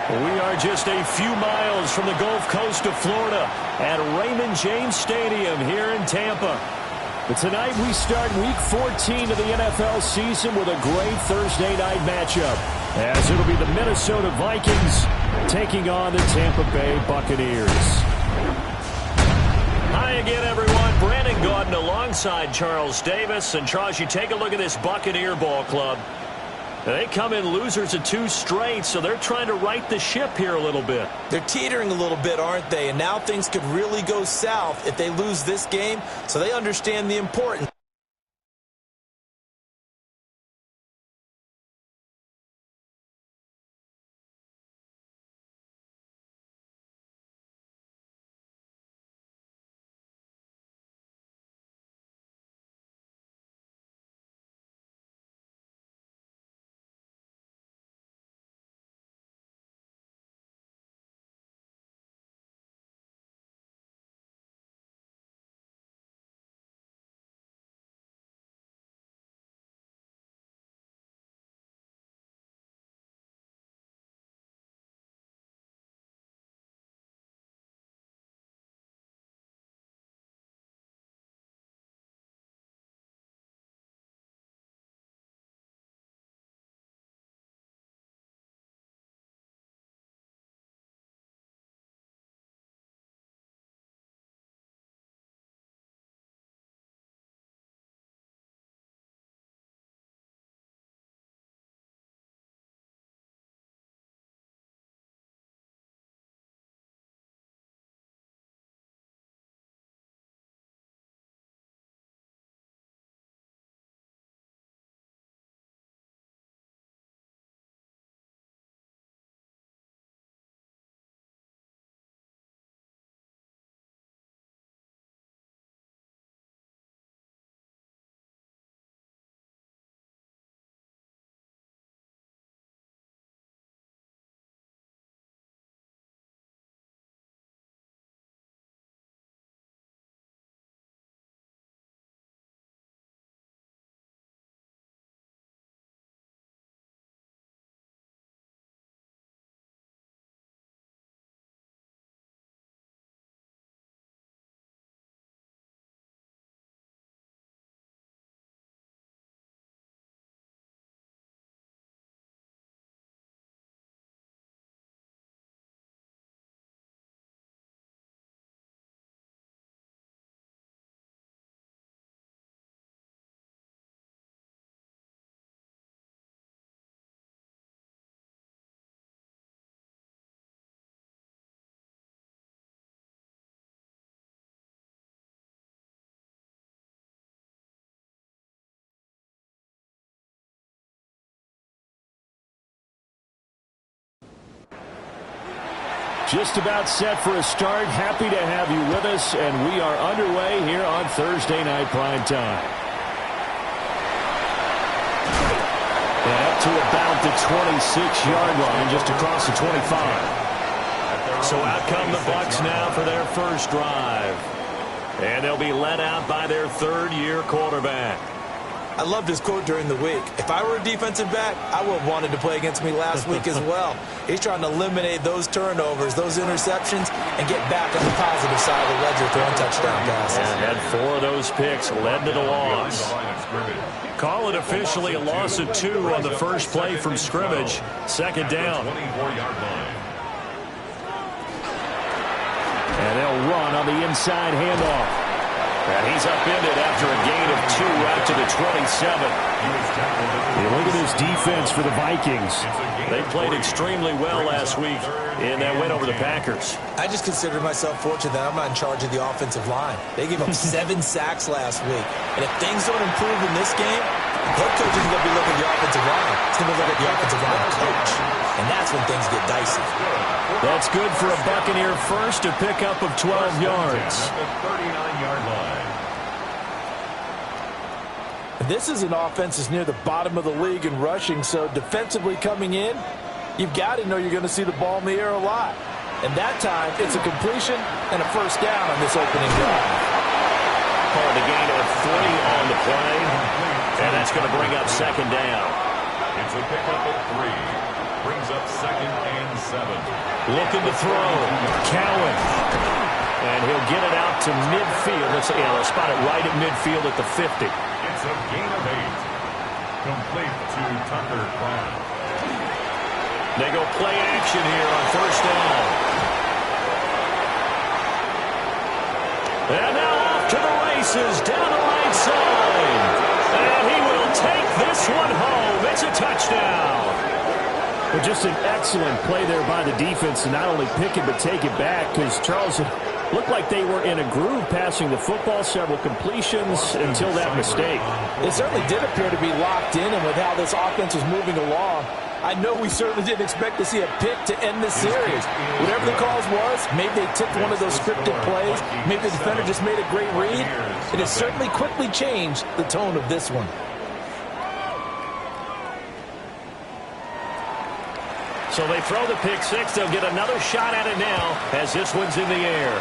We are just a few miles from the Gulf Coast of Florida at Raymond James Stadium here in Tampa. But tonight we start Week 14 of the NFL season with a great Thursday night matchup, as it'll be the Minnesota Vikings taking on the Tampa Bay Buccaneers. Hi again, everyone. Brandon Gaudin alongside Charles Davis. And Charles, you take a look at this Buccaneer ball club. They come in losers of 2 straight, so they're trying to right the ship here a little bit. They're teetering a little bit, aren't they? And now things could really go south if they lose this game, so they understand the importance. Just about set for a start. Happy to have you with us, and we are underway here on Thursday Night Prime Time. And up to about the 26-yard line, just across the 25. So out come the Bucs now for their first drive. And they'll be led out by their third-year quarterback. I loved his quote during the week. If I were a defensive back, I would have wanted to play against me last week as well. He's trying to eliminate those turnovers, those interceptions, and get back on the positive side of the ledger throwing touchdown passes. And had 4 of those picks, led to the loss. Call it officially a loss of 2 on the first play from scrimmage. Second down. And they'll run on the inside handoff. And he's upended after a gain of 2 out to the 27. You look at this defense for the Vikings. They played extremely well last week in that win over the Packers. I just consider myself fortunate that I'm not in charge of the offensive line. They gave up 7 sacks last week. And if things don't improve in this game, head coach isn't going to be looking at the offensive line. He's going to look at the offensive line coach. And that's when things get dicey. That's good for a Buccaneer first, a pickup of 12 yards. This is an offense that's near the bottom of the league in rushing, so defensively coming in, you've got to know you're going to see the ball in the air a lot. And that time, it's a completion and a first down on this opening drive. Called a gain of 3 on the play, and that's going to bring up second down. It's a pickup of 3. brings up 2nd and 7. Looking to throw. Cowan. And he'll get it out to midfield. They'll spot it right at midfield at the 50. It's a gain of 8. Complete to Tucker Kraft. They go play action here on 1st down. And now off to the races down the right side. And he will take this one home. It's a touchdown. Well, just an excellent play there by the defense to not only pick it but take it back, because Charles, it looked like they were in a groove passing the football, several completions until that mistake. It certainly did appear to be locked in, and with how this offense was moving along, I know we certainly didn't expect to see a pick to end this series. Whatever the cause was, maybe they took one of those scripted plays. Maybe the defender just made a great read. It has certainly quickly changed the tone of this one. So they throw the pick six. They'll get another shot at it now as this one's in the air.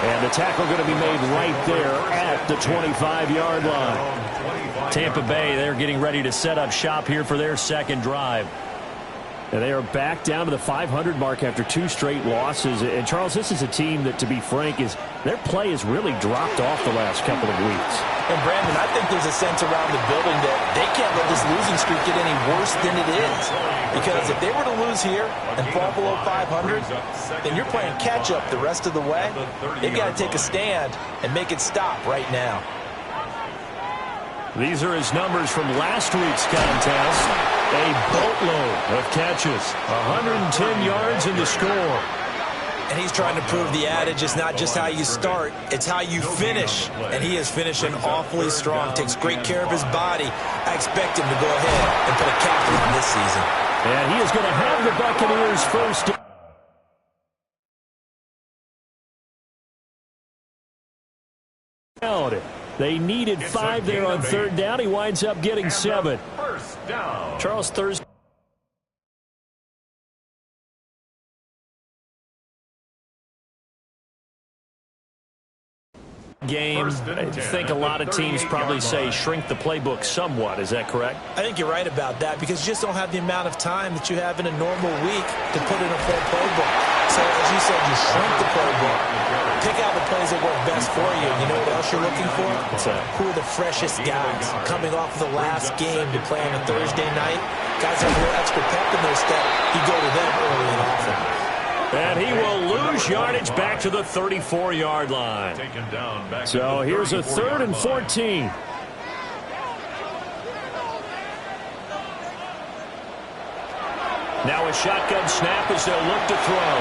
And the tackle going to be made right there at the 25-yard line. Tampa Bay, they're getting ready to set up shop here for their second drive. And they are back down to the 500 mark after 2 straight losses. And, Charles, this is a team that, to be frank, their play has really dropped off the last couple of weeks. And, Brandon, I think there's a sense around the building that they can't let this losing streak get any worse than it is. Because if they were to lose here and fall below 500, then you're playing catch-up the rest of the way. They've got to take a stand and make it stop right now. These are his numbers from last week's contest. A boatload of catches, 110 yards in the score. And he's trying to prove the adage is not just how you start, it's how you finish. And he is finishing awfully strong, takes great care of his body. I expect him to go ahead and put a cap on this season. And he is going to have the Buccaneers first. They needed 5 there on 3rd down. He winds up getting 7. First down. Charles, Thursday. Game, I think a lot of teams probably say shrink the playbook somewhat. Is that correct? I think you're right about that, because you just don't have the amount of time that you have in a normal week to put in a full playbook. So, as you said, you shrink the playbook. Pick out the plays that work best for you. You know what else you're looking for? What's that? Who are the freshest guys coming off the last game to play on a Thursday night? Guys have a little extra pep in their step. You go to them early and often. And he will lose yardage back to the 34-yard line. So here's a 3rd and 14. Now a shotgun snap as they'll look to throw.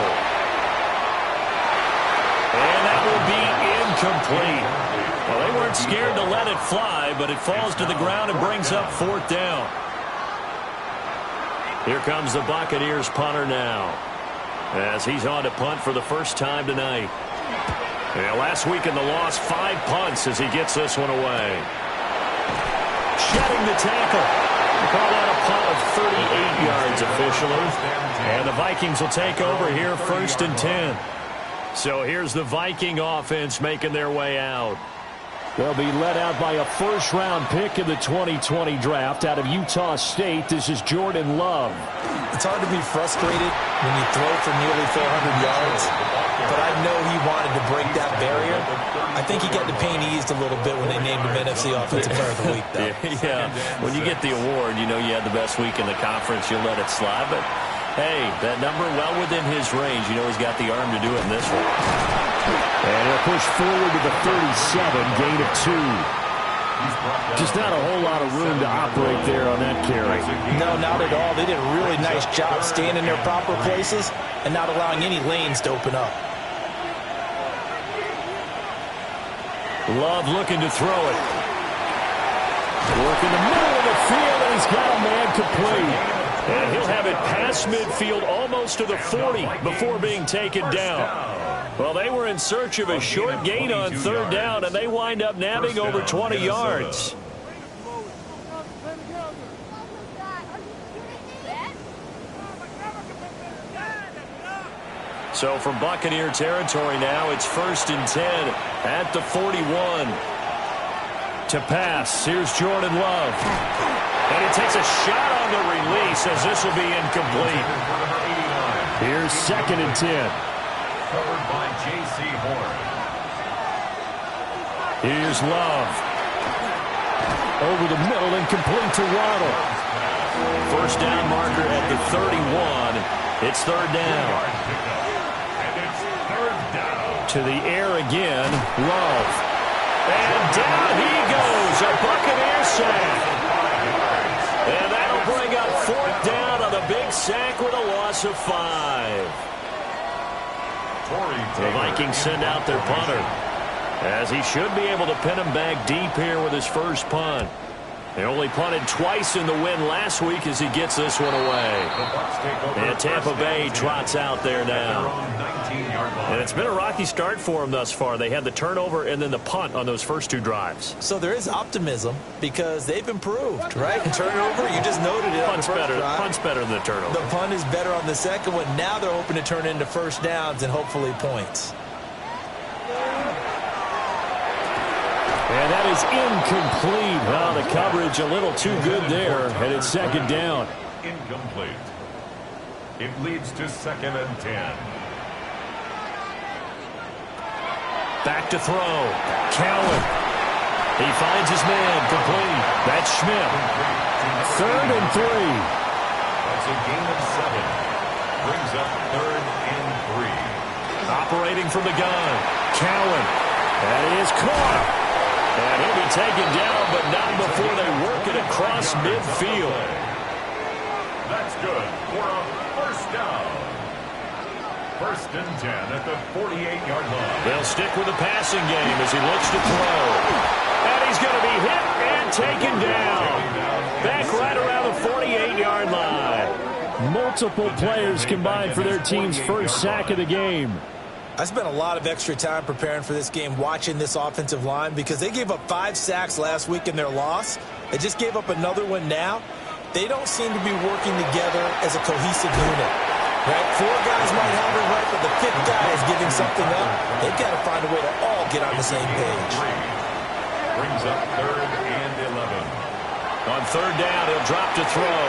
And that will be incomplete. Well, they weren't scared to let it fly, but it falls to the ground and brings up 4th down. Here comes the Buccaneers punter now, as he's on to punt for the first time tonight. Yeah, last week in the loss, 5 punts as he gets this one away. Shedding the tackle. They call that a punt of 38 yards officially. And the Vikings will take over here 1st and 10. So here's the Viking offense making their way out. They'll be led out by a 1st-round pick in the 2020 draft out of Utah State. This is Jordan Love. It's hard to be frustrated when you throw for nearly 400 yards, but I know he wanted to break that barrier. I think he got the pain eased a little bit when they named him NFC Offensive Player of the Week, though. Yeah, when you get the award, you know you had the best week in the conference, you'll let it slide. But, hey, that number well within his range. You know he's got the arm to do it in this one. And he'll push forward to the 37, gain of 2. Just not a whole lot of room to operate there on that carry. No, not at all. They did a really nice job staying in their proper places and not allowing any lanes to open up. Love looking to throw it. Work in the middle of the field, and he's got a man complete. And he'll have it past midfield almost to the 40 before being taken down. Well, they were in search of a short gain on 3rd down, and they wind up nabbing over 20 yards. So from Buccaneer territory now, it's 1st and 10 at the 41. to pass. Here's Jordan Love. And he takes a shot on the release as this will be incomplete. Here's 2nd and 10. Covered by J.C. Horn. Here's Love. Over the middle and complete to Waddle. First down marker at the 31. It's 3rd down. And it's 3rd down. To the air again. Love. And down he goes. A Buccaneer sack. And that'll bring up 4th down on a big sack with a loss of 5. The Vikings send out their punter, as he should be able to pin him back deep here with his first punt. They only punted twice in the win last week as he gets this one away. And Tampa Bay trots out there now. And it's been a rocky start for them thus far. They had the turnover and then the punt on those first 2 drives. So there is optimism because they've improved, right? Turnover, you just noted it. Punt's better than the turnover. The punt is better on the second one. Now they're hoping to turn into first downs and hopefully points. And that is incomplete. Well, the coverage a little too good there, and it's 2nd down. Incomplete. It leads to 2nd and 10. Back to throw. Cowan. He finds his man. Complete. That's Schmidt. 3rd and 3. That's a gain of 7. Brings up 3rd and 3. Operating from the gun. Cowan. That is caught. And he'll be taken down, but not before they work it across midfield. That's good for a first down. 1st and 10 at the 48-yard line. They'll stick with the passing game as he looks to throw. And he's going to be hit and taken down. Back right around the 48-yard line. Multiple players combined for their team's first sack of the game. I spent a lot of extra time preparing for this game watching this offensive line because they gave up 5 sacks last week in their loss. They just gave up another one now. They don't seem to be working together as a cohesive unit. Right? 4 guys might have it right, but the 5th guy is giving something up. They've got to find a way to all get on the same page. Brings up 3rd and 11. On 3rd down, he'll drop to throw.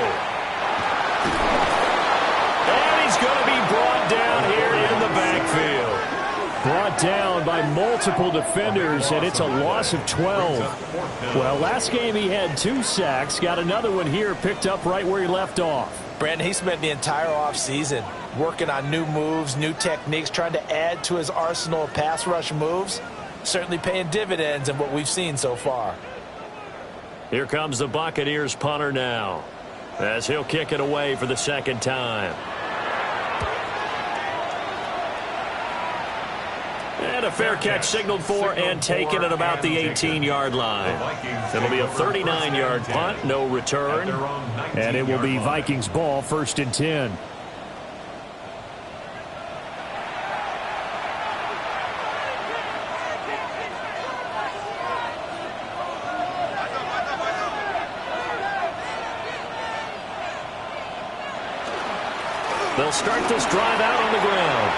And he's going to be brought down here in the backfield. Brought down by multiple defenders, and it's a loss of 12. Well, last game he had 2 sacks. Got another one here picked up right where he left off. Brandon, he spent the entire offseason working on new moves, new techniques, trying to add to his arsenal of pass rush moves. Certainly paying dividends in what we've seen so far. Here comes the Buccaneers punter now, as he'll kick it away for the 2nd time. And a fair catch signaled for and taken at about the 18-yard line. It'll be a 39-yard punt, no return. And it will be Vikings ball, 1st and 10. They'll start this drive out on the ground.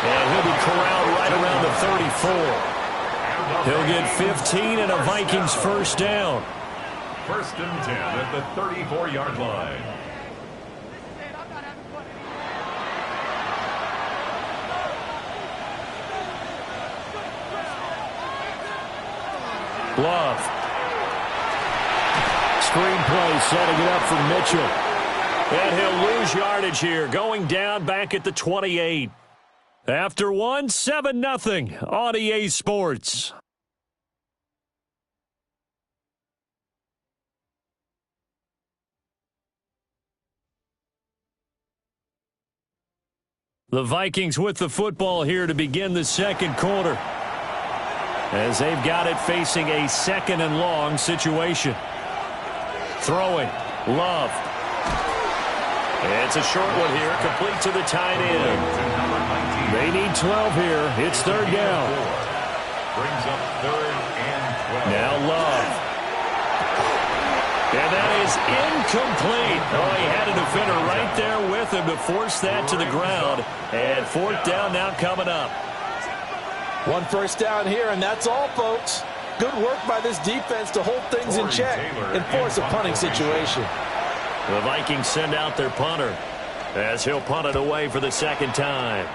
And he'll be corralled right around the 34. He'll get 15 and a Vikings first down. 1st and 10 at the 34-yard line. Love. Screenplay setting it up for Mitchell. And he'll lose yardage here, going down back at the 28. After one, 7-0 on EA Sports. The Vikings with the football here to begin the 2nd quarter, as they've got it facing a 2nd and long situation. Throwing. Love. It's a short one here, complete to the tight end. They need 12 here. It's 3rd down. Brings up 3rd and 12. Now Love. And that is incomplete. Oh, he had a defender right there with him to force that to the ground. And 4th down now coming up. 1 first down here, and that's all, folks. Good work by this defense to hold things in check and force a punting situation. The Vikings send out their punter as he'll punt it away for the second time.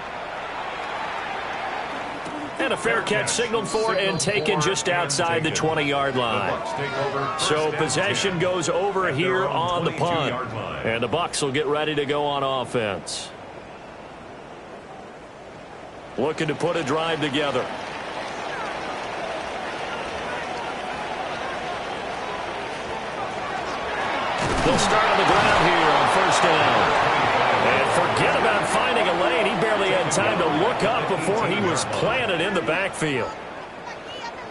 And a fair catch signaled for and taken just outside the 20-yard line. So possession goes over here on the punt. And the Bucs will get ready to go on offense. Looking to put a drive together. They'll start on the ground here on first down. And forget about finding a lane. He barely had time to look up before he was planted in the backfield.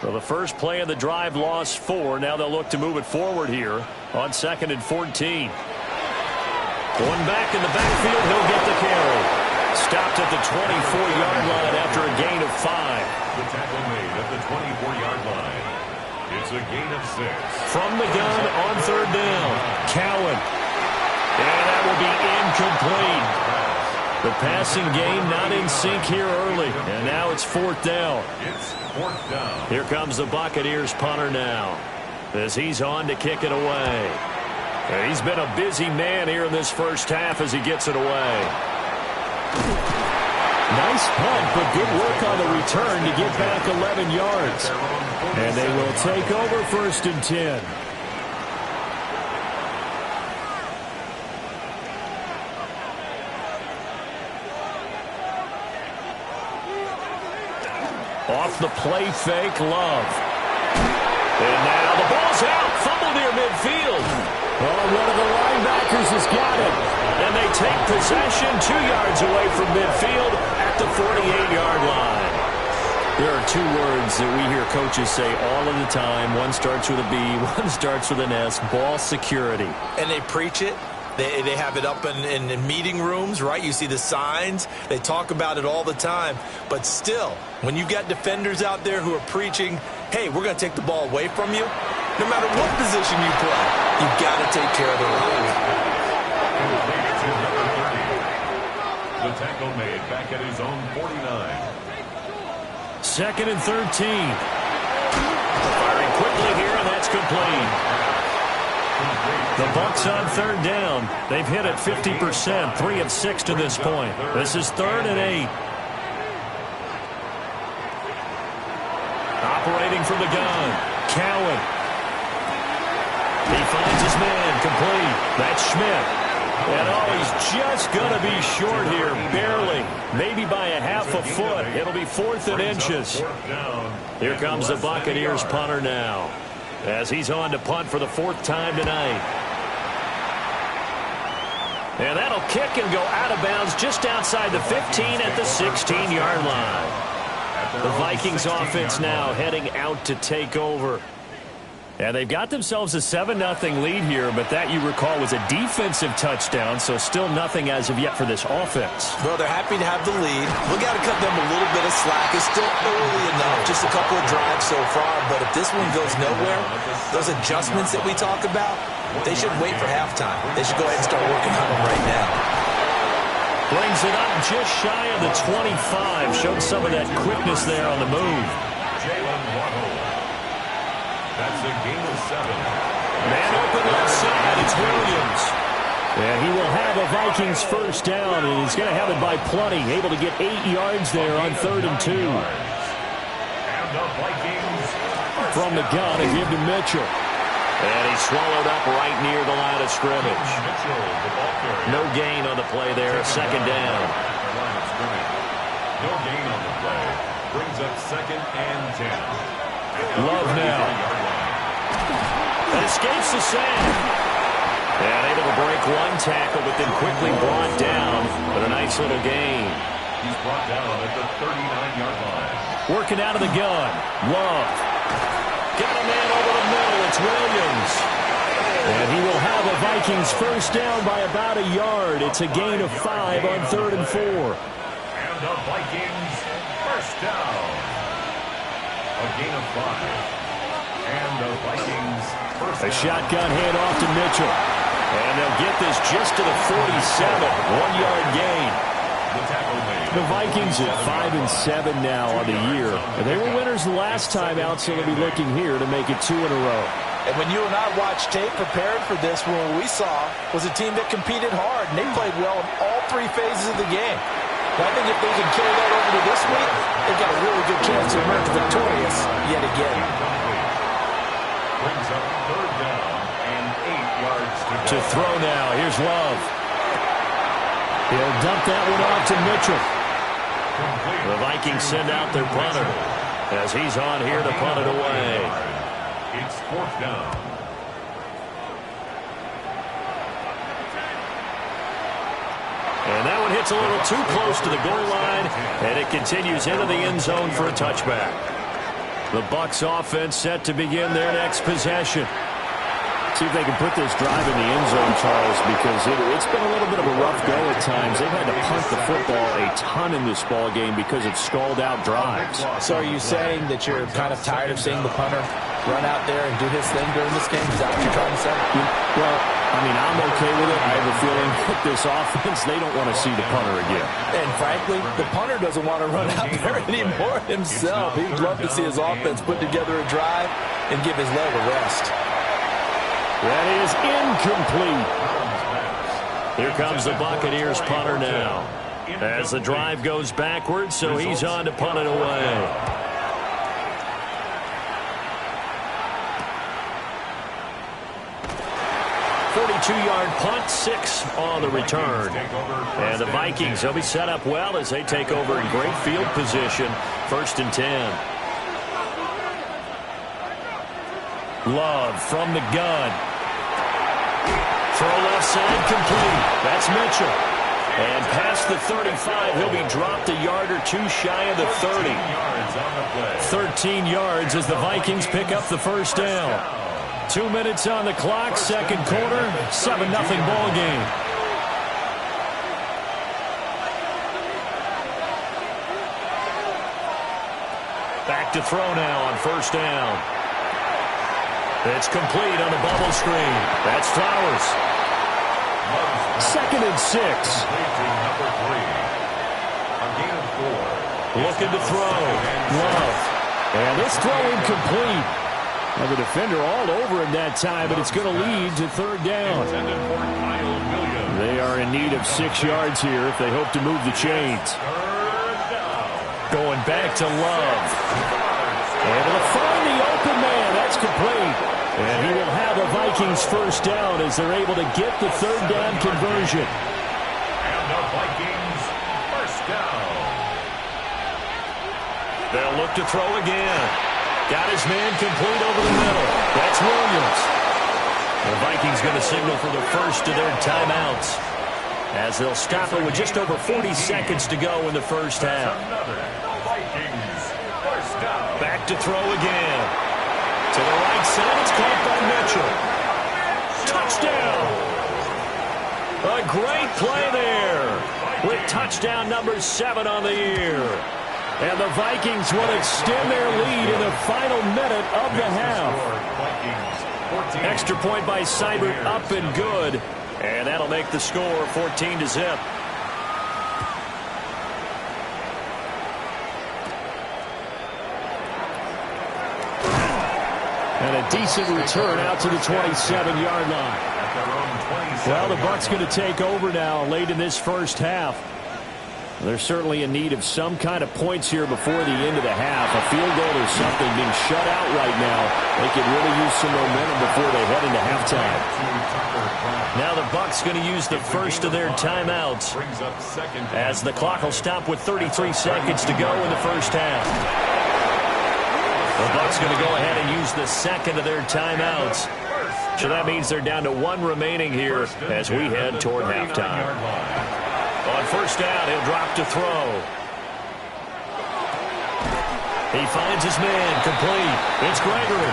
So the first play of the drive lost 4. Now they'll look to move it forward here on 2nd and 14. One back in the backfield. He'll get the carry. Stopped at the 24-yard line after a gain of 5. The tackle made at the 24-yard line. It's a gain of 6. From the gun on third down. Cowan. And that will be incomplete. The passing game not in sync here early. And now it's 4th down. It's 4th down. Here comes the Buccaneers punter now as he's on to kick it away. And he's been a busy man here in this first half as he gets it away. Nice punt, but good work on the return to get back 11 yards. And they will take over 1st and 10. Off the play fake, Love. And now the ball's out. Fumble near midfield. Oh, one of the linebackers has got it. And they take possession 2 yards away from midfield at the 48-yard line. There are 2 words that we hear coaches say all of the time. One starts with a B, one starts with an S. Ball security. And they preach it. They have it up in meeting rooms, right? You see the signs. They talk about it all the time. But still, when you've got defenders out there who are preaching, hey, we're going to take the ball away from you, no matter what position you play, you've got to take care of the rock. The tackle made back at his own 49. 2nd and 13. Firing quickly here, and that's complete. The Bucs on third down. They've hit it 50%, 3 of 6 to this point. This is 3rd and 8. Operating from the gun, Cowan. He finds his man, complete. That's Schmidt. And oh, he's just going to be short here, barely. Maybe by a half a foot. It'll be 4th and inches. Here comes the Buccaneers punter now, as he's on to punt for the 4th time tonight. And that'll kick and go out of bounds just outside the 15 at the 16-yard line. The Vikings offense now heading out to take over. And they've got themselves a 7-0 lead here, but that, you recall, was a defensive touchdown, so still nothing as of yet for this offense. Well, they're happy to have the lead. We got to cut them a little bit of slack. It's still early enough, just a couple of drives so far, but if this one goes nowhere, those adjustments that we talk about, they should wait for halftime. They should go ahead and start working on them right now. Brings it up just shy of the 25. Showed some of that quickness there on the move. Jalen Waddle. That's a gain of 7. Man open left side. It's Williams. And he will have a Vikings first down, and he's going to have it by plenty. Able to get 8 yards there on 3rd and 2. And the Vikings From the gun, and give to Mitchell. And he's swallowed up right near the line of scrimmage. Mitchell, the ball carrier. No gain on the play there. 2nd down. Line of scrimmage. No gain on the play. Brings up 2nd and 10. Love now. And escapes the sack. And able to break one tackle, but then quickly brought down with a nice little gain. He's brought down at the 39-yard line. Working out of the gun. Love. Got a man over the middle. It's Williams. And he will have a Vikings first down by about a yard. It's a gain of 5 on 3rd and 4. And the Vikings first down. A gain of 5. And the Vikings first down. A shotgun handoff to Mitchell. And they'll get this just to the 47. 1-yard gain. The tackle made The Vikings at 5-7 now on the year. And they were winners the last time out, so they'll be looking here to make it 2 in a row. And when you and I watched tape prepared for this, what we saw was a team that competed hard, and they played well in all 3 phases of the game. And I think if they can carry that over to this week, they've got a really good chance to emerge victorious yet again. Brings up 3rd down and 8 yards to go. To throw now, here's Love. He'll dump that one off to Mitchell. The Vikings send out their punter as he's on here to punt it away. It's 4th down. And that one hits a little too close to the goal line, and it continues into the end zone for a touchback. The Bucs offense set to begin their next possession. See if they can put this drive in the end zone, Charles, because it's been a little bit of a rough go at times. They've had to punt the football a ton in this ball game because of stalled-out drives. So are you saying that you're kind of tired of seeing the punter run out there and do his thing during this game? Is that what you're trying to say? Well, I mean, I'm okay with it. I have a feeling that this offense, they don't want to see the punter again. And frankly, the punter doesn't want to run out there anymore himself. He'd love to see his offense put together a drive and give his leg a rest. That is incomplete. Here comes the Buccaneers punter now. As the drive goes backwards, so he's on to punt it away. .42-yard punt, 6 on the return. And the Vikings, they'll be set up well as they take over in great field position. 1st and 10. Love from the gun. Throw left side complete. That's Mitchell. And past the 35, he'll be dropped a yard or 2 shy of the 30. 13 yards as the Vikings pick up the 1st down. 2 minutes on the clock, 2nd quarter, 7-0 ball game. Back to throw now on 1st down. It's complete on the bubble screen. That's Flowers. 2nd and 6. Looking to throw. Love. And this throw incomplete. Now the defender all over him that time, but it's going to lead to 3rd down. They are in need of 6 yards here if they hope to move the chains. Going back to Love. Able to find the open man. That's complete. And he will have the Vikings 1st down as they're able to get the 3rd down conversion. And the Vikings 1st down. They'll look to throw again. Got his man complete over the middle. That's Williams. The Vikings going to signal for the first of their timeouts as they'll stop it with just over 40 seconds to go in the 1st half. Vikings 1st down. Back to throw again. To the right side, it's caught by Mitchell. Touchdown! A great play there with touchdown number 7 on the year. And the Vikings will extend their lead in the final minute of the half. Extra point by Seibert up and good. And that'll make the score 14-0. And a decent return out to the 27-yard line. Well, the Bucs going to take over now late in this 1st half. They're certainly in need of some kind of points here before the end of the half. A field goal or something being shut out right now. They could really use some momentum before they head into halftime. Now the Bucs going to use the first of their timeouts as the clock will stop with 33 seconds to go in the 1st half. The Bucs going to go ahead and use the 2nd of their timeouts. So that means they're down to 1 remaining here as we head toward halftime. On 1st down, he'll drop to throw. He finds his man, complete. It's Gregory.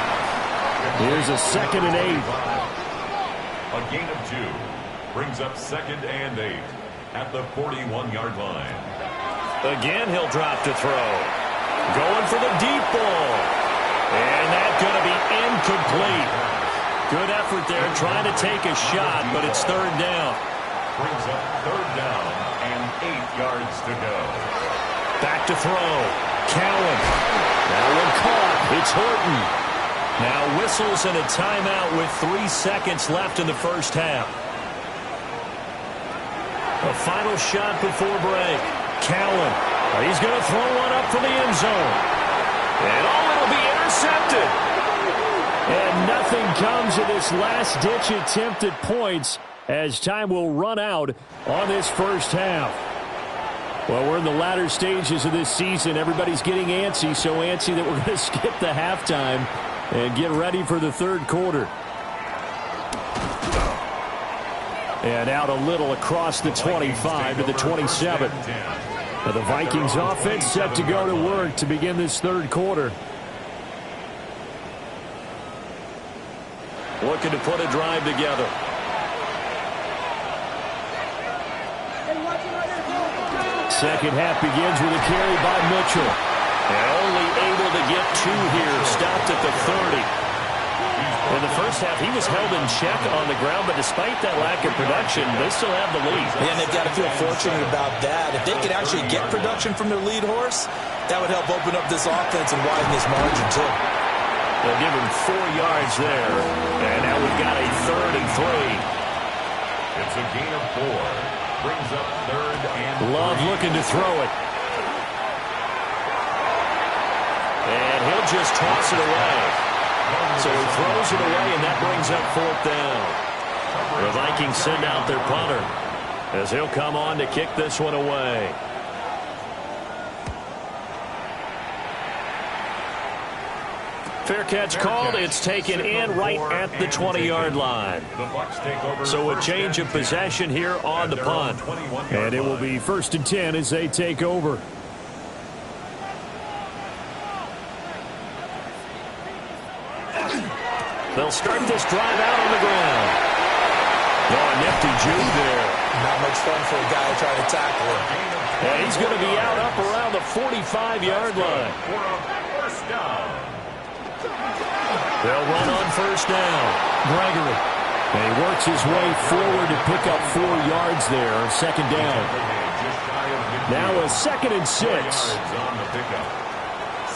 Here's a 2nd and 8. A gain of 2 brings up 2nd and 8 at the 41-yard line. Again, he'll drop to throw. Going for the deep ball. And that's going to be incomplete. Good effort there trying to take a shot, but it's 3rd down. brings up third down and 8 yards to go. Back to throw. Cowan. That one caught. It's Horton. Now whistles and a timeout with 3 seconds left in the first half. A final shot before break. Cowan. He's going to throw one up for the end zone. And it'll be intercepted. And nothing comes of this last-ditch attempt at points as time will run out on this first half. Well, we're in the latter stages of this season. Everybody's getting antsy, so antsy that we're going to skip the halftime and get ready for the third quarter. And out a little across the 25 to the 27. Now the Vikings offense set to go to work to begin this third quarter. Looking to put a drive together. Second half begins with a carry by Mitchell. And only able to get 2 here. Stopped at the 30. In the first half, he was held in check on the ground, but despite that lack of production, they still have the lead. And they've got to feel fortunate about that. If they could actually get production from their lead horse, that would help open up this offense and widen this margin, too. They'll give him 4 yards there. And now we've got a 3rd and 3. It's a gain of 4. Brings up 3rd and 3. Love looking to throw it. And he'll just toss it away. So he throws it away, and that brings up 4th down. The Vikings send out their punter as he'll come on to kick this one away. Fair catch called. It's taken in right at the 20-yard line. So a change of possession here on the punt. And it will be 1st and 10 as they take over. They'll start this drive out on the ground. Oh, a nifty juke there. Not much fun for a guy trying to tackle him. And he's going to be out up around the 45-yard line. They'll run on 1st down. Gregory. And he works his way forward to pick up 4 yards there. 2nd down. Now a 2nd and 6.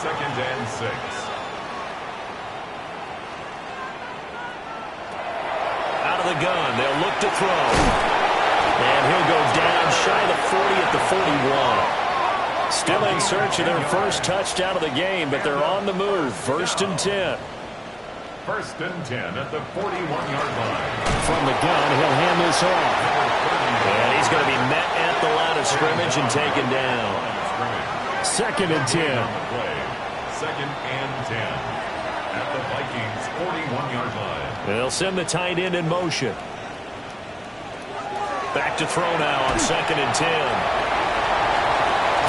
2nd and 6. The gun. They'll look to throw. And he'll go down shy of the 40 at the 41. Still in search of their first touchdown of the game, but they're on the move. 1st and 10. 1st and 10 at the 41-yard line. From the gun, he'll hand this off. And he's going to be met at the line of scrimmage and taken down. 2nd and 10. 2nd and 10 at the Vikings' 41-yard line. They'll send the tight end in motion. Back to throw now on 2nd and 10.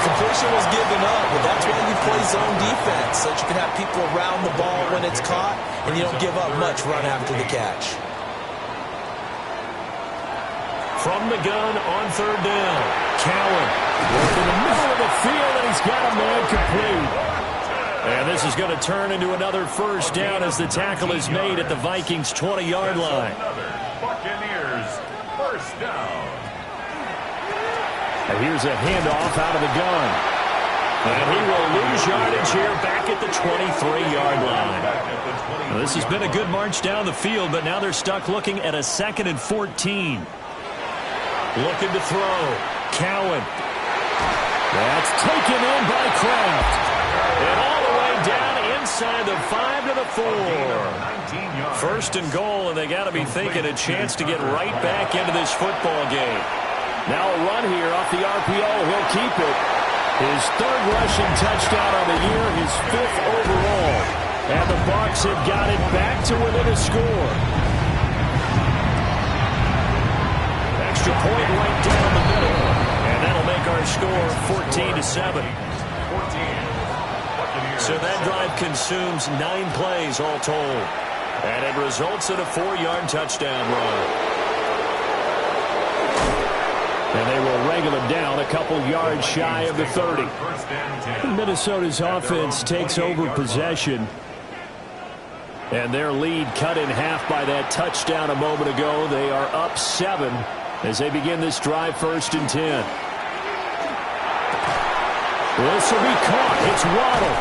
Completion was given up, but that's why you play zone defense, so that you can have people around the ball when it's caught, and you don't give up much run after the catch. From the gun on 3rd down. Cowan in the middle of the field, and he's got a man complete. And this is going to turn into another 1st down as the tackle is made at the Vikings' 20-yard line. Buccaneers 1st down. And here's a handoff out of the gun. And he will lose yardage here back at the 23-yard line. Now, this has been a good march down the field, but now they're stuck looking at a 2nd and 14. Looking to throw. Cowan. That's taken in by Kraft. And all the way down inside the 5 to the 4. 1st and goal, and they got to be thinking a chance to get right back into this football game. Now a run here off the RPO. He'll keep it. His 3rd rushing touchdown of the year, his 5th overall. And the Bucs have got it back to within a score. Extra point right down the middle. And that'll make our score 14-7. So that drive consumes 9 plays all told. And it results in a 4-yard touchdown run. And they will wrangle him down a couple yards shy of the 30. Minnesota's offense takes over possession. And their lead cut in half by that touchdown a moment ago. They are up 7 as they begin this drive, 1st and 10. This will be caught. It's Waddle.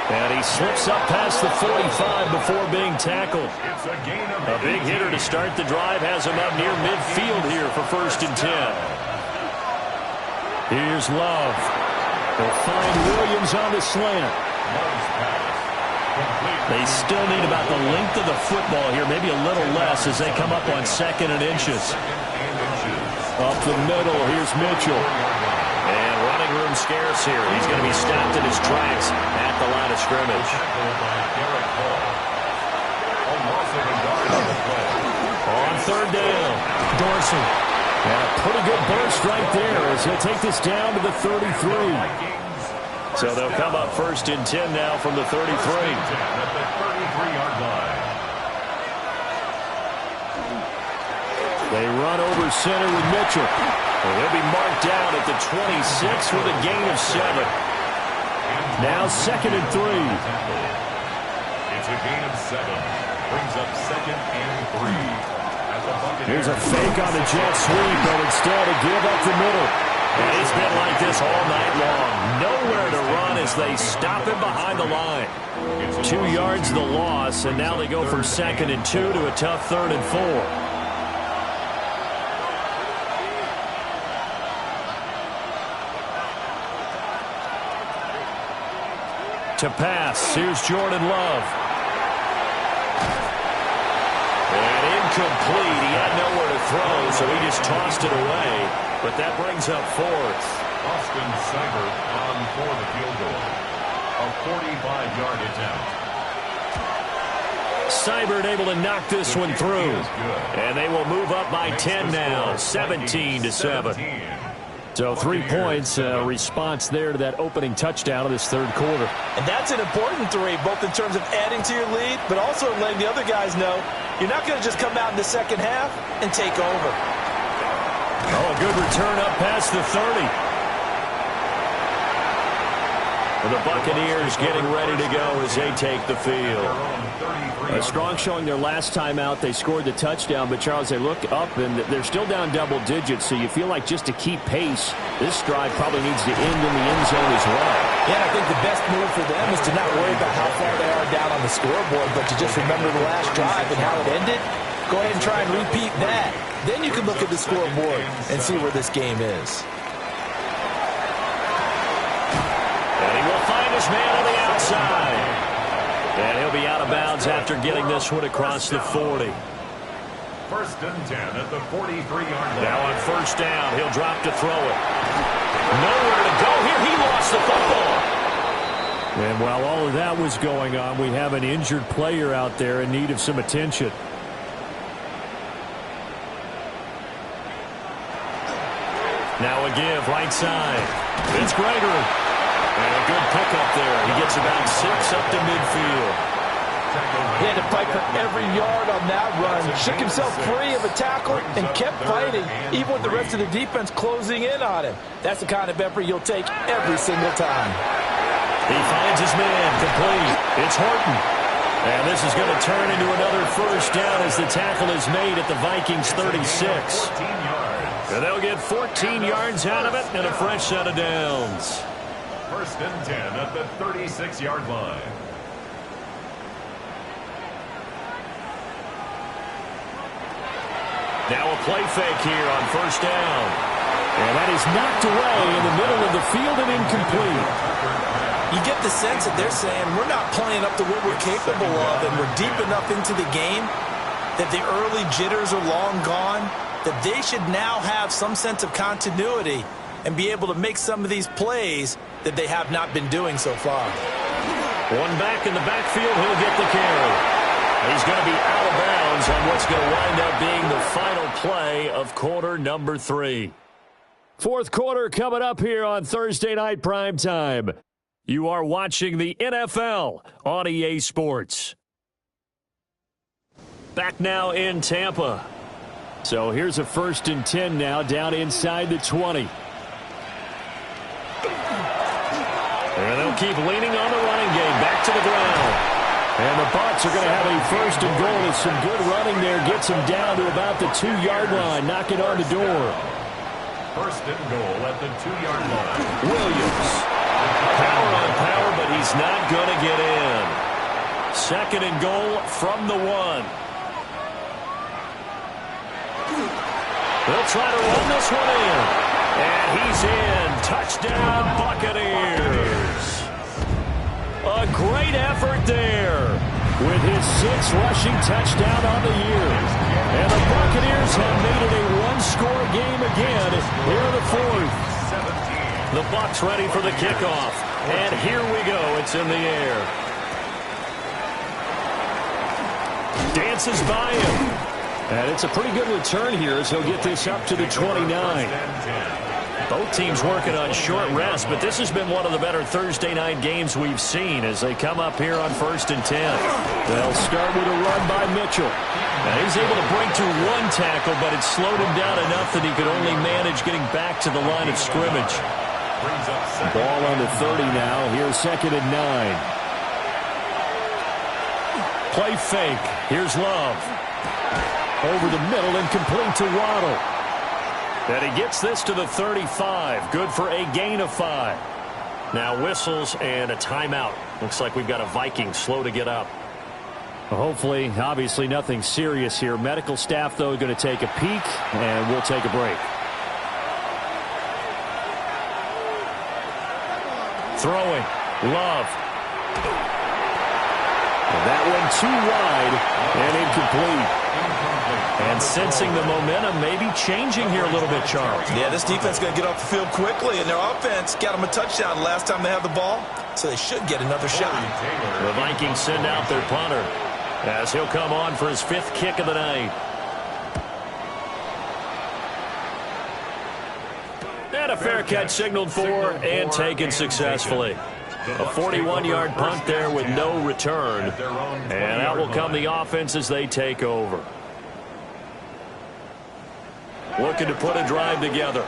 And he slips up past the 45 before being tackled. A big hitter to start the drive has him up near midfield here for 1st and 10. Here's Love. They'll find Williams on the slant. They still need about the length of the football here, maybe a little less as they come up on 2nd and inches. Up the middle, here's Mitchell. And running room scarce here. He's going to be stopped in his tracks at the line of scrimmage. On 3rd down, Dorsey. And a pretty good burst right there as he'll take this down to the 33. So they'll come up 1st and 10 now from the 33. They run over center with Mitchell. And they'll be marked down at the 26 with a gain of 7. Now 2nd and 3. It's a gain of 7. Brings up 2nd and 3. Here's a fake on the jet sweep, but instead a give up the middle. And it's been like this all night long. Nowhere to run as they stop him behind the line. 2 yards the loss, and now they go from 2nd and 2 to a tough 3rd and 4. To pass, here's Jordan Love. And incomplete. He had nowhere to throw, so he just tossed it away. But that brings up 4th. Austin Seibert on for the field goal. A 45-yard attempt. Seibert able to knock this one through. And they will move up by 10 now, 17-7. So 3 points, response there to that opening touchdown of this 3rd quarter. And that's an important 3, both in terms of adding to your lead, but also letting the other guys know you're not going to just come out in the 2nd half and take over. Oh, a good return up past the 30. The Buccaneers getting ready to go as they take the field. A strong showing their last time out. They scored the touchdown, but, Charles, they look up, and they're still down double digits, so you feel like just to keep pace, this drive probably needs to end in the end zone as well. Yeah, I think the best move for them is to not worry about how far they are down on the scoreboard, but to just remember the last drive and how it ended. Go ahead and try and repeat that. Then you can look at the scoreboard and see where this game is. And he will find his man on the outside. And he'll be out of bounds after getting this one across the 40. 1st and 10 at the 43-yard line. Now on 1st down, he'll drop to throw it. Nowhere to go here. He lost the football. And while all of that was going on, we have an injured player out there in need of some attention. Now a give, right side. It's Gregory. And a good pickup there. He gets about 6 up to midfield. He had to fight for every yard on that run. Shook himself free of a tackle and kept fighting, even with the rest of the defense closing in on him. That's the kind of effort you'll take every single time. He finds his man complete. It's Horton. And this is going to turn into another 1st down as the tackle is made at the Vikings 36. And they'll get 14 yards out of it and a fresh set of downs. 1st and 10 at the 36-yard line. Now a play fake here on 1st down. And that is knocked away in the middle of the field and incomplete. You get the sense that they're saying we're not playing up to what we're capable of, and we're deep enough into the game that the early jitters are long gone, that they should now have some sense of continuity and be able to make some of these plays that they have not been doing so far. One back in the backfield, he'll get the carry. He's going to be out of bounds on what's going to wind up being the final play of quarter number 3. 4th quarter coming up here on Thursday Night Primetime. You are watching the NFL on EA Sports. Back now in Tampa. So here's a 1st and 10 now down inside the 20. And they'll keep leaning on the running game. Back to the ground. And And the Bucs are going to have a first and goal with some good running there. Gets him down to about the 2-yard line. Knocking on the door. First and goal at the 2-yard line. Williams. Power on power, but he's not going to get in. Second and goal from the 1. They'll try to run this one in. And he's in. Touchdown, Buccaneers. A great effort there with his 6th rushing touchdown on the year. And the Buccaneers have made it a one-score game again here in the 4th. The Bucs ready for the kickoff. And here we go. It's in the air. Dances by him. And it's a pretty good return here as he'll get this up to the 29. Both teams working on short rest, but this has been one of the better Thursday night games we've seen as they come up here on 1st and 10. They'll start with a run by Mitchell. Now he's able to break through 1 tackle, but it slowed him down enough that he could only manage getting back to the line of scrimmage. Ball on the 30 now. Here's 2nd and 9. Play fake. Here's Love. Over the middle and complete to Waddle. And he gets this to the 35. Good for a gain of 5. Now whistles and a timeout. Looks like we've got a Viking slow to get up. Hopefully, obviously nothing serious here. Medical staff, though, going to take a peek, and we'll take a break. Throwing. Love. And that one too wide and incomplete. And sensing the momentum maybe changing here a little bit, Charles. Yeah, this defense is going to get off the field quickly, and their offense got them a touchdown last time they had the ball, so they should get another shot. The Vikings send out their punter as he'll come on for his 5th kick of the night. And a fair catch signaled for and taken successfully. A 41-yard punt there with no return. And out will come the offense as they take over. Looking to put a drive together.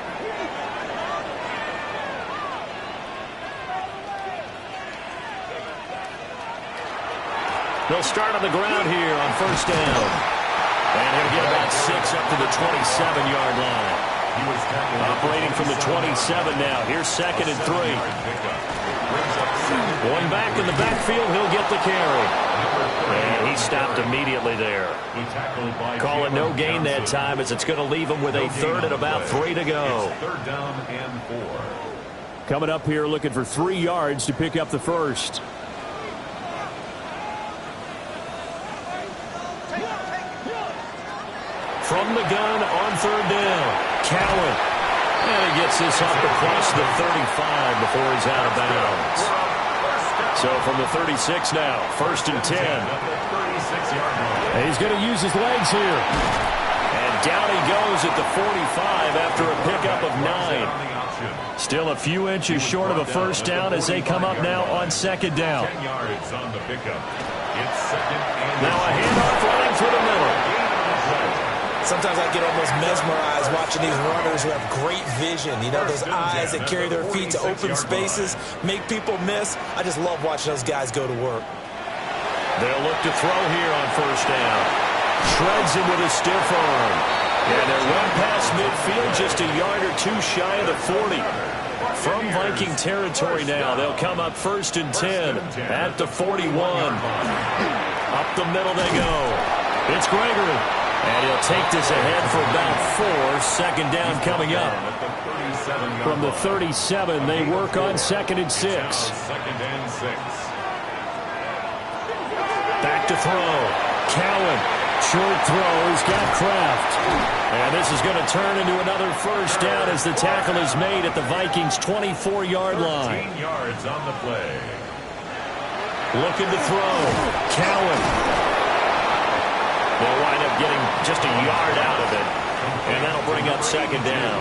They'll start on the ground here on 1st down. And he'll get about 6 up to the 27-yard line. Operating from the 27 now. Here's 2nd and 3. Going back in the backfield, he'll get the carry. And he stopped immediately there. Call it no gain that time as it's going to leave him with a 3rd and about 3 to go. 3rd down and 4. Coming up here looking for 3 yards to pick up the first. From the gun on 3rd down. Cowan. And he gets this up across the 35 before he's out of bounds. So from the 36 now, 1st and 10. And he's going to use his legs here. And down he goes at the 45 after a pickup of 9. Still a few inches short of a first down as they come up now on 2nd down. 10 yards on the pickup. It's 2nd and now a handoff running through the middle. Sometimes I get almost mesmerized watching these runners who have great vision. You know, those eyes that carry their feet to open spaces, make people miss. I just love watching those guys go to work. They'll look to throw here on 1st down. Shreds him with a stiff arm. And they're run past midfield just a yard or 2 shy of the 40. From Viking territory now, they'll come up 1st and 10 at the 41. Up the middle they go. It's Gregory. And he'll take this ahead for about 4. 2nd down coming up. From the 37, they work on 2nd and 6. 2nd and 6. Back to throw. Cowan. Short throw. He's got Kraft. And this is going to turn into another first down as the tackle is made at the Vikings' 24-yard line. 13 yards on the play. Looking to throw. Cowan. They'll wind up getting just a yard out of it. And that'll bring up 2nd down.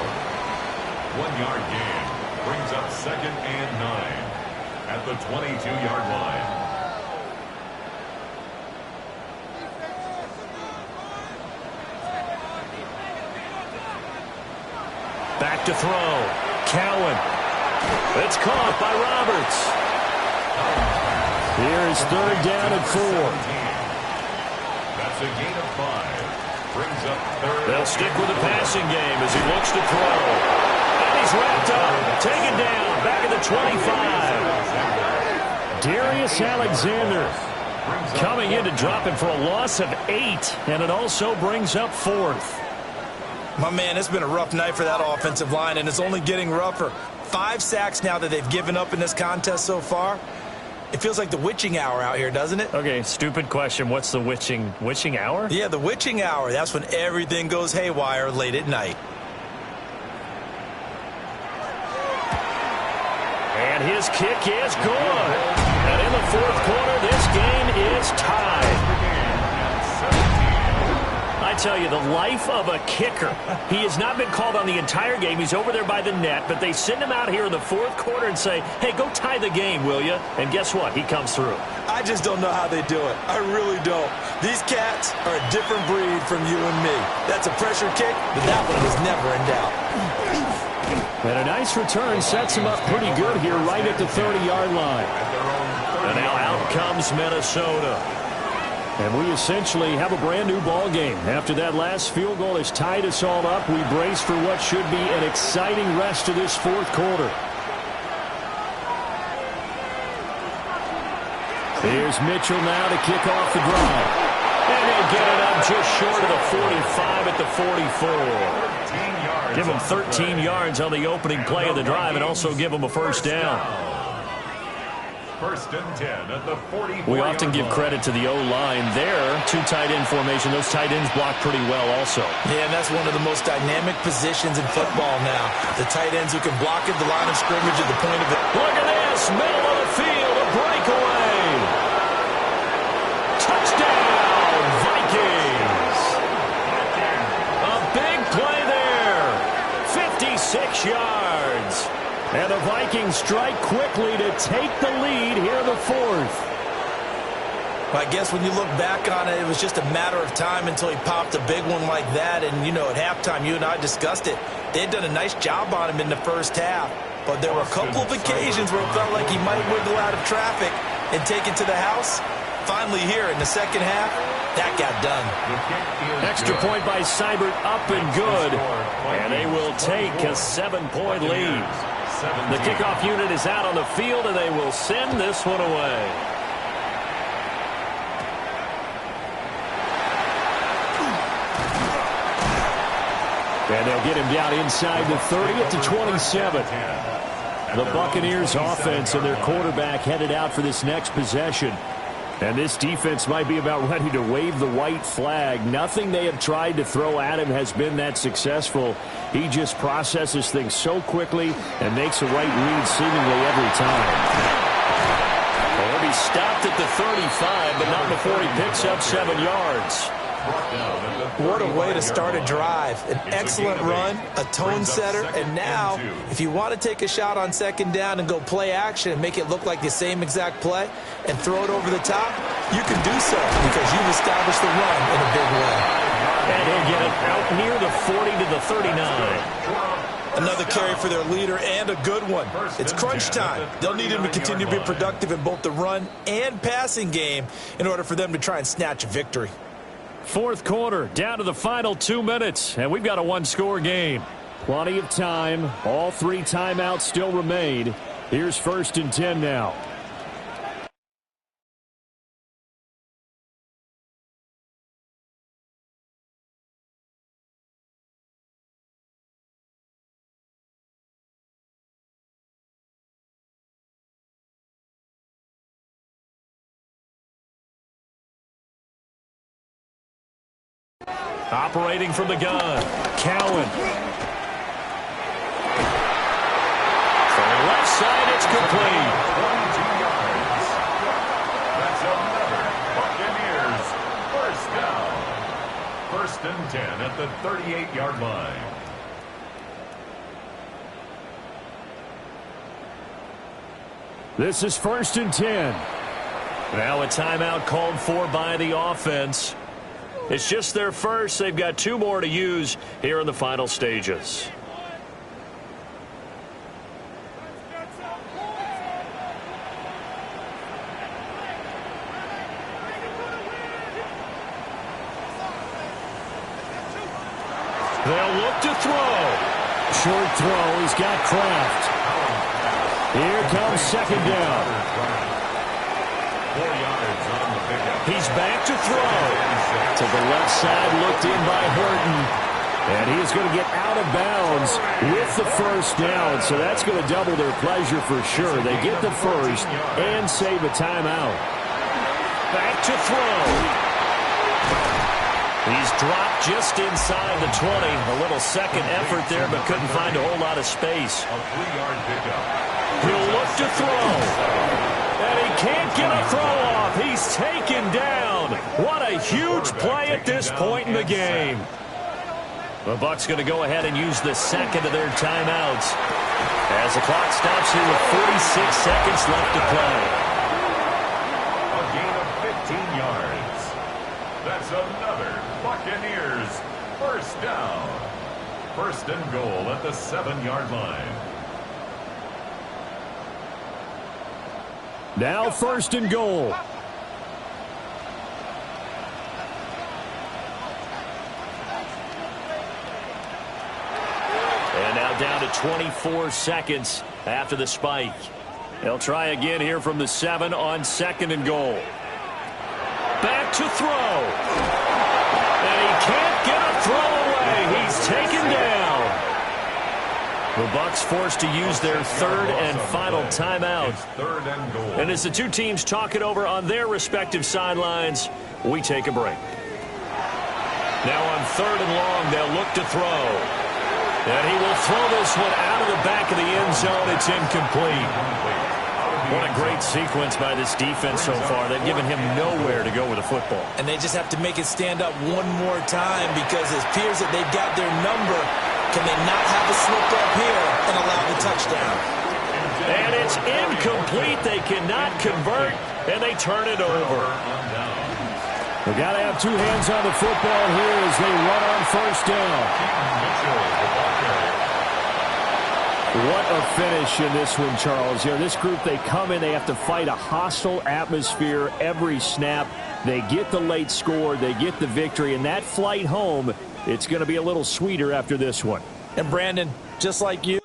1-yard gain brings up 2nd and 9 at the 22-yard line. Back to throw. Cowan. It's caught by Roberts. Here is third down and 4. That's a gain of 5. Brings up third. They'll stick with the passing game as he looks to throw. And he's wrapped up. Taken down. Back at the 25. Darius Alexander coming in to drop him for a loss of 8. And it also brings up 4th. My man, it's been a rough night for that offensive line, and it's only getting rougher. 5 sacks now that they've given up in this contest so far. It feels like the witching hour out here, doesn't it? Okay, stupid question. What's the witching hour? Yeah, the witching hour. That's when everything goes haywire late at night. And his kick is good. And in the 4th quarter, this game is tied. I tell you, the life of a kicker. He has not been called on the entire game. He's over there by the net, but they send him out here in the 4th quarter and say, hey, go tie the game, will you? And guess what? He comes through. I just don't know how they do it. I really don't. These cats are a different breed from you and me. That's a pressure kick, but that one was never in doubt. And a nice return sets him up pretty good here right at the 30-yard line. And now out comes Minnesota. And we essentially have a brand-new ball game. After that last field goal has tied us all up, we brace for what should be an exciting rest of this 4th quarter. Here's Mitchell now to kick off the drive. And they get it up just short of the 45 at the 44. Give them 13 yards on the opening play of the drive and also give them a first down. First and 10 at the 44. We often give credit to the O-line there. 2 tight end formation. Those tight ends block pretty well also. Yeah, and that's one of the most dynamic positions in football now. The tight ends who can block at the line of scrimmage at the point of it. Look at this. Middle of the field. A breakaway. Touchdown, Vikings. A big play there. 56 yards. And the Vikings strike quickly to take the lead here in the 4th. I guess when you look back on it, it was just a matter of time until he popped a big one like that. And, you know, at halftime, you and I discussed it. They had done a nice job on him in the first half. But there were a couple of occasions where it felt like he might wiggle out of traffic and take it to the house. Finally here in the second half, that got done. Extra point by Seibert, up and good. And they will take a 7-point lead. The kickoff unit is out on the field, and they will send this one away. And they'll get him down inside the 30 at the 27. The Buccaneers offense and their quarterback headed out for this next possession. And this defense might be about ready to wave the white flag. Nothing they have tried to throw at him has been that successful. He just processes things so quickly and makes a right read seemingly every time. Well, he'll be stopped at the 35, but not before he picks up 7 yards. What a way to start a drive. An excellent run, a tone setter, and now, if you want to take a shot on second down and go play action and make it look like the same exact play and throw it over the top, you can do so because you've established the run in a big way. And he'll get it out near the 40 to the 39. Another carry for their leader and a good one. It's crunch time. They'll need him to continue to be productive in both the run and passing game in order for them to try and snatch a victory. 4th quarter, down to the final 2 minutes, and we've got a 1-score game. Plenty of time. All 3 timeouts still remain. Here's 1st and 10 now. Operating from the gun, Cowan. From the left side, it's complete. 22 yards. That's another Buccaneers first down. 1st and 10 at the 38-yard line. This is 1st and 10. Now a timeout called for by the offense. It's just their first. They've got 2 more to use here in the final stages. They'll look to throw. Short throw. He's got Kraft. Here comes second down. 4 yards on the pickup. He's back to throw. To the left side, looked in by Horton. And he is going to get out of bounds with the first down. So that's going to double their pleasure for sure. They get the first and save a timeout. Back to throw. He's dropped just inside the 20. A little second effort there, but couldn't find a whole lot of space. A 3-yard pickup. He'll look to throw. And he can't get a throw off. He's taken down. What a huge play at this point in the game. The Bucs going to go ahead and use the second of their timeouts as the clock stops here with 46 seconds left to play. A gain of 15 yards. That's another Buccaneers first down. First and goal at the 7-yard line. Now first and goal. And now down to 24 seconds after the spike. They'll try again here from the 7 on second and goal. Back to throw. And he can't get a throw away. He's taken down. The Bucs forced to use their third and final timeout. Third and goal. And as the two teams talk it over on their respective sidelines, we take a break. Now on third and long, they'll look to throw. And he will throw this one out of the back of the end zone. It's incomplete. What a great sequence by this defense so far. They've given him nowhere to go with the football. And they just have to make it stand up one more time because it appears that they've got their number. Can they not have a slip up here and allow the touchdown? And it's incomplete. They cannot convert, and they turn it over. They've got to have two hands on the football here as they run on first down. What a finish in this one, Charles. You know, this group, they come in, they have to fight a hostile atmosphere every snap. They get the late score, they get the victory, and that flight home, it's going to be a little sweeter after this one. And Brandon, just like you,